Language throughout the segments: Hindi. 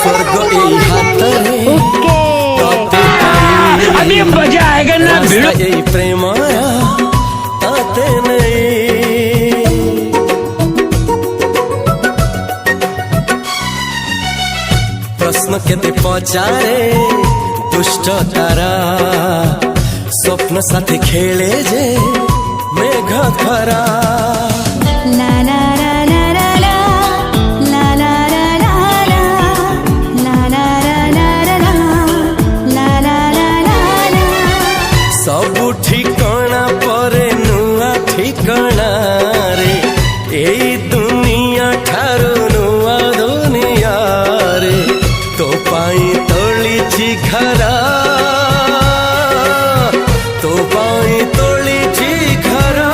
स्वर्ग एई हातरे तोते पाई अभी मजा आएगा ना भिड़ो एई प्रेमाया ताते नहीं प्रश्न केते पचारे दुष्ट तारा स्वप्न साथी खेले जे मेघ खरा ला ला ला ला ला ला ला ला ला ला ला ला ला सबु ठिकाना परे नुआ ठिकाना रे एई दुनिया ठारू नुआ दुनिया रे तो पाई तोलिछि घरा तो पाई तोलिछि घरा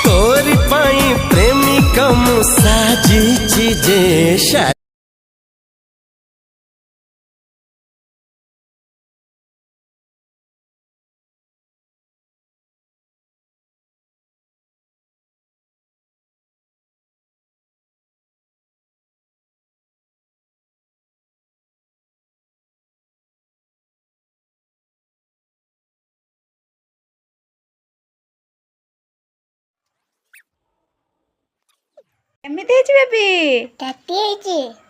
तोरी पाई प्रेमिका मु साजिछि जे କେମିତି ହେଇଛି ବେବି? ଟାଟି ହେଇଛି।